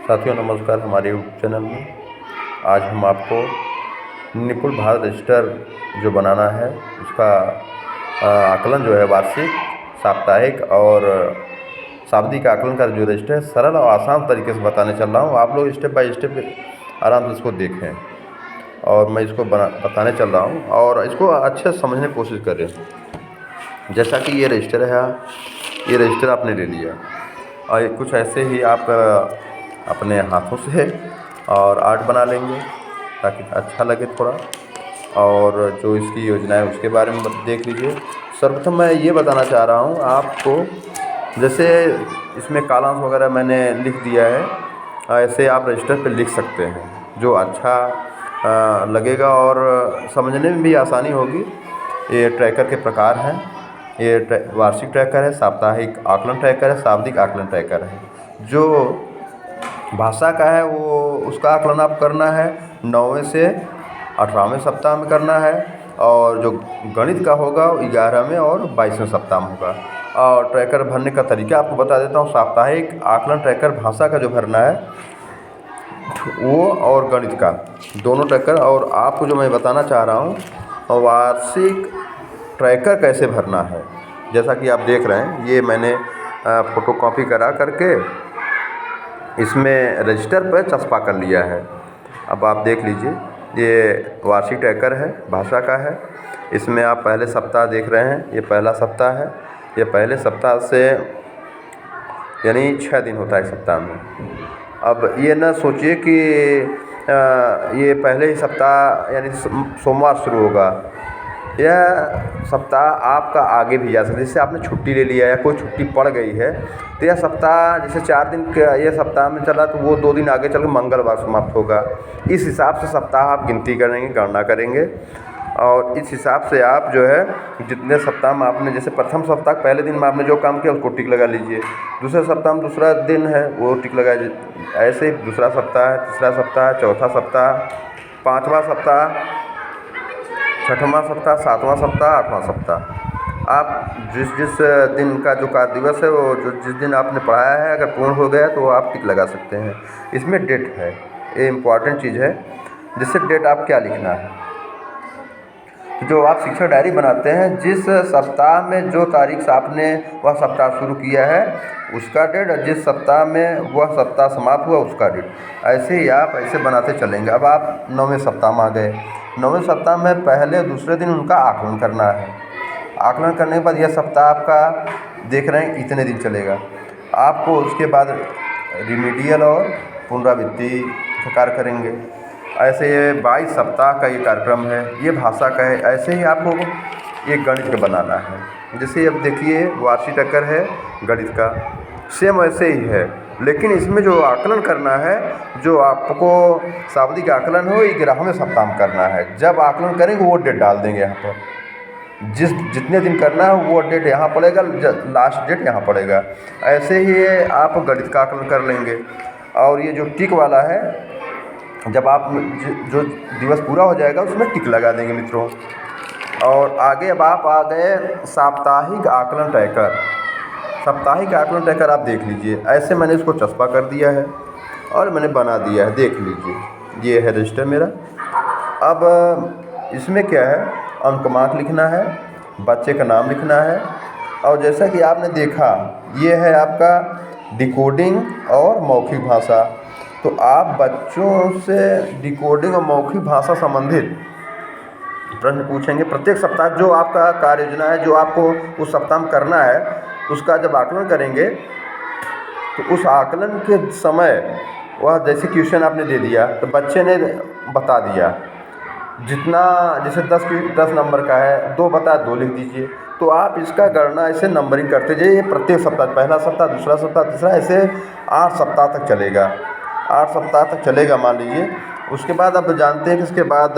साथियों नमस्कार। हमारे यूट्यूब चैनल में आज हम आपको निपुण भारत रजिस्टर जो बनाना है उसका आकलन जो है वार्षिक, साप्ताहिक और शाब्दिक आकलन का जो रजिस्टर है सरल और आसान तरीके से बताने चल रहा हूँ। आप लोग स्टेप बाय स्टेप आराम से इसको देखें और मैं इसको बताने चल रहा हूँ और इसको अच्छे से समझने की कोशिश करें। जैसा कि ये रजिस्टर है, ये रजिस्टर आपने ले लिया और कुछ ऐसे ही आप अपने हाथों से और आर्ट बना लेंगे ताकि अच्छा लगे थोड़ा। और जो इसकी योजना है उसके बारे में देख लीजिए। सर्वप्रथम मैं ये बताना चाह रहा हूँ आपको, जैसे इसमें कालांश वगैरह मैंने लिख दिया है, ऐसे आप रजिस्टर पे लिख सकते हैं जो अच्छा लगेगा और समझने में भी आसानी होगी। ये ट्रैकर के प्रकार हैं, ये वार्षिक ट्रैकर है, साप्ताहिक आकलन ट्रैकर है, शाब्दिक आकलन ट्रैकर है। जो भाषा का है वो उसका आकलन आप करना है 9वें से 18वें सप्ताह में करना है, और जो गणित का होगा 11वें और 22वें सप्ताह में होगा। और ट्रैकर भरने का तरीका आपको बता देता हूँ। साप्ताहिक आकलन ट्रैकर भाषा का जो भरना है वो और गणित का दोनों ट्रैकर, और आपको जो मैं बताना चाह रहा हूँ वार्षिक ट्रैकर कैसे भरना है। जैसा कि आप देख रहे हैं, ये मैंने फ़ोटोकॉपी करा करके इसमें रजिस्टर पर चस्पा कर लिया है। अब आप देख लीजिए, ये वार्षिक ट्रैकर है, भाषा का है। इसमें आप पहले सप्ताह देख रहे हैं, ये पहला सप्ताह है। ये पहले सप्ताह से यानी 6 दिन होता है सप्ताह में। अब ये ना सोचिए कि ये पहले ही सप्ताह यानी सोमवार शुरू होगा। यह सप्ताह आपका आगे भी जा सकता है। जैसे आपने छुट्टी ले लिया या कोई छुट्टी पड़ गई है तो यह सप्ताह जैसे 4 दिन का ये सप्ताह में चला तो वो 2 दिन आगे चल के मंगलवार समाप्त होगा। इस हिसाब से सप्ताह आप गिनती करेंगे, गणना करेंगे, और इस हिसाब से आप जो है जितने सप्ताह में आपने, जैसे प्रथम सप्ताह पहले दिन में आपने जो काम किया उसको टिक लगा लीजिए। दूसरे सप्ताह में दूसरा दिन है वो टिक लगा लीजिए। ऐसे ही दूसरा सप्ताह है, तीसरा सप्ताह, चौथा सप्ताह, 5वां सप्ताह, 6वां सप्ताह, 7वां सप्ताह, 8वां सप्ताह। आप जिस दिन का जो कार्य दिवस है वो जिस दिन आपने पढ़ाया है अगर पूर्ण हो गया तो आप टिक लगा सकते हैं। इसमें डेट है, ये इम्पॉर्टेंट चीज़ है। जिससे डेट आप क्या लिखना है, जो आप शिक्षक डायरी बनाते हैं, जिस सप्ताह में जो तारीख से आपने वह सप्ताह शुरू किया है उसका डेट, और जिस सप्ताह में वह सप्ताह समाप्त हुआ उसका डेट। ऐसे ही आप ऐसे बनाते चलेंगे। अब आप 9वें सप्ताह में आ गए। 9वें सप्ताह में पहले दूसरे दिन उनका आकलन करना है। आकलन करने के बाद यह सप्ताह आपका देख रहे हैं इतने दिन चलेगा। आपको उसके बाद रिमीडियल और पुनरावृत्ति का कार्य करेंगे। ऐसे ये 22 सप्ताह का ये कार्यक्रम है, ये भाषा का है। ऐसे ही आपको ये गणित का बनाना है। जैसे अब देखिए वार्षिक ट्रैकर है गणित का, सेम वैसे ही है, लेकिन इसमें जो आकलन करना है, जो आपको शाब्दिक आकलन हो 11वें सप्ताह में करना है। जब आकलन करेंगे वो डेट डाल देंगे यहाँ पर, जितने दिन करना है वो डेट यहाँ पड़ेगा, लास्ट डेट यहाँ पड़ेगा। ऐसे ही आप गणित का आकलन कर लेंगे। और ये जो टिक वाला है, जब आप जो दिवस पूरा हो जाएगा उसमें टिक लगा देंगे मित्रों। और आगे अब आप आ गए साप्ताहिक आकलन ट्रैकर। साप्ताहिक आकलन ट्रैकर आप देख लीजिए, ऐसे मैंने इसको चस्पा कर दिया है और मैंने बना दिया है, देख लीजिए। ये है रजिस्टर मेरा। अब इसमें क्या है, अंकमांक लिखना है, बच्चे का नाम लिखना है, और जैसा कि आपने देखा ये है आपका डिकोडिंग और मौखिक भाषा। तो आप बच्चों से डिकोडिंग और मौखिक भाषा संबंधित प्रश्न पूछेंगे प्रत्येक सप्ताह। जो आपका कार्य योजना है, जो आपको उस सप्ताह में करना है, उसका जब आकलन करेंगे तो उस आकलन के समय वह जैसे क्वेश्चन आपने दे दिया तो बच्चे ने बता दिया, जितना जैसे 10 नंबर का है, 2 बता 2 लिख दीजिए। तो आप इसका गणना ऐसे नंबरिंग करते जाइए। प्रत्येक सप्ताह, पहला सप्ताह, दूसरा सप्ताह, तीसरा, ऐसे 8 सप्ताह तक चलेगा। 8 सप्ताह तक चलेगा मान लीजिए। उसके बाद आप जानते हैं कि इसके बाद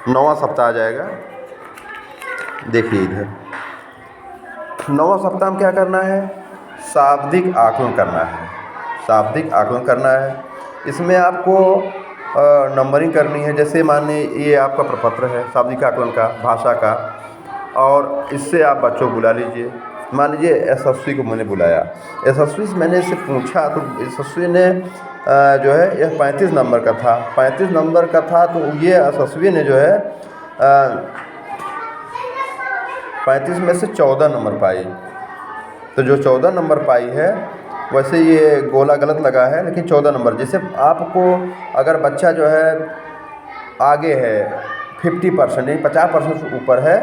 9वां सप्ताह आ जाएगा। देखिए इधर 9वां सप्ताह में क्या करना है, शाब्दिक आकलन करना है। शाब्दिक आकलन करना है, इसमें आपको नंबरिंग करनी है। जैसे मानिए ये आपका प्रपत्र है शाब्दिक आकलन का, भाषा का, और इससे आप बच्चों को बुला लीजिए। मान लीजिए यशस्वी को मैंने बुलाया, यशस्वी से मैंने इससे पूछा तो यशस्वी ने जो है यह 35 नंबर का था। 35 नंबर का था तो ये यशस्वी ने जो है 35 में से 14 नंबर पाई। तो जो 14 नंबर पाई है, वैसे ये गोला गलत लगा है, लेकिन 14 नंबर। जैसे आपको अगर बच्चा जो है आगे है 50% यानी 50% से ऊपर है,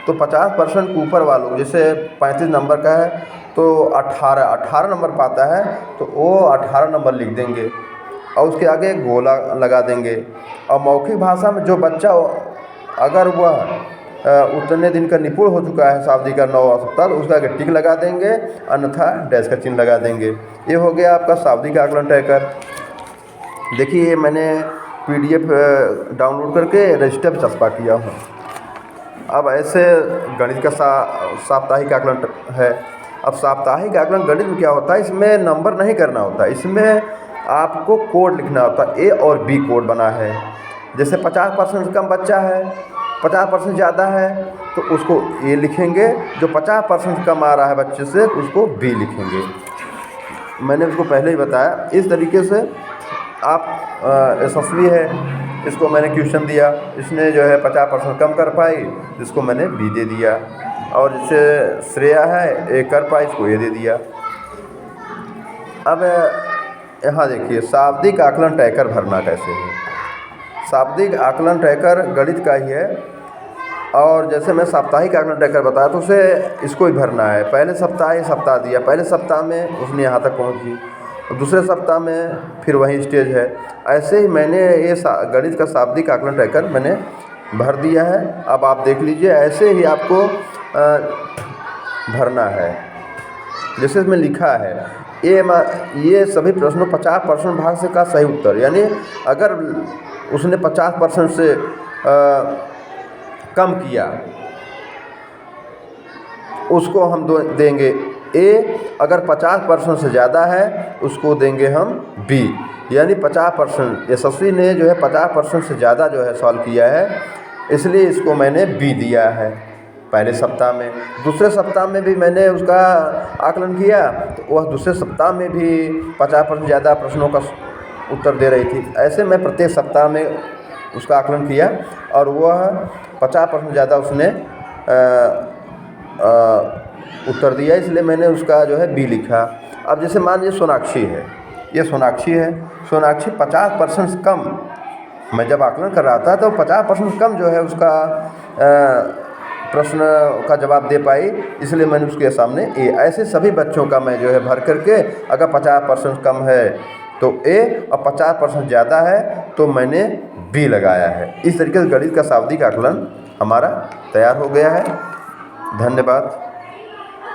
तो 50% के ऊपर वालों, जैसे 35 नंबर का है तो 18 नंबर पाता है तो वो 18 नंबर लिख देंगे और उसके आगे गोला लगा देंगे। और मौखिक भाषा में जो बच्चा अगर वह उतने दिन का निपुण हो चुका है शाब्दिक का 9 सप्ताह, तो उसका आगे टिक लगा देंगे, अन्यथा डैश का चिन्ह लगा देंगे। ये हो गया आपका शाब्दिक आकलन ट्रैकर। देखिए ये मैंने PDF डाउनलोड करके रजिस्टर पर चस्पा किया हूँ। अब ऐसे गणित का साप्ताहिक आकलन है। अब साप्ताहिक आकलन गणित में क्या होता है, इसमें नंबर नहीं करना होता, इसमें आपको कोड लिखना होता है। A और B कोड बना है। जैसे 50% से कम बच्चा है, 50% ज़्यादा है तो उसको A लिखेंगे, जो 50% कम आ रहा है बच्चे से उसको B लिखेंगे। मैंने उसको पहले ही बताया। इस तरीके से आप यशस्वी है, इसको मैंने क्वेश्चन दिया, इसने जो है 50% कम कर पाई, जिसको मैंने B दे दिया। और जैसे श्रेया है A कर पाई, इसको A दे दिया। अब यहाँ देखिए शाब्दिक आकलन ट्रैकर भरना कैसे है। शाब्दिक आकलन ट्रैकर गणित का ही है, और जैसे मैं साप्ताहिक आकलन ट्रैकर बताया तो उसे इसको ही भरना है। पहले सप्ताह ये सप्ताह दिया, पहले सप्ताह में उसने यहाँ तक पहुँची, दूसरे सप्ताह में फिर वही स्टेज है। ऐसे ही मैंने ये गणित का शाब्दिक आकलन ट्रैकर मैंने भर दिया है। अब आप देख लीजिए, ऐसे ही आपको भरना है। जैसे इसमें लिखा है ये सभी प्रश्नों 50% भाग से का सही उत्तर, यानी अगर उसने 50% से कम किया उसको हम देंगे A, अगर 50% से ज़्यादा है उसको देंगे हम B। यानी 50% यशस्वी ने जो है 50% से ज़्यादा जो है सॉल्व किया है, इसलिए इसको मैंने B दिया है पहले सप्ताह में। दूसरे सप्ताह में भी मैंने उसका आकलन किया तो वह दूसरे सप्ताह में भी 50% ज़्यादा प्रश्नों का उत्तर दे रही थी। ऐसे मैं प्रत्येक सप्ताह में उसका आकलन किया और वह 50% ज़्यादा उसने उत्तर दिया, इसलिए मैंने उसका जो है B लिखा। अब जैसे मान लीजिए सोनाक्षी है, ये सोनाक्षी है, सोनाक्षी 50% से कम, मैं जब आकलन कर रहा था तो 50% कम जो है उसका प्रश्न का जवाब दे पाई, इसलिए मैंने उसके सामने A। ऐसे सभी बच्चों का मैं जो है भर करके, अगर 50% कम है तो A और 50% ज़्यादा है तो मैंने B लगाया है। इस तरीके से गणित का शाब्दिक आकलन हमारा तैयार हो गया है। धन्यवाद।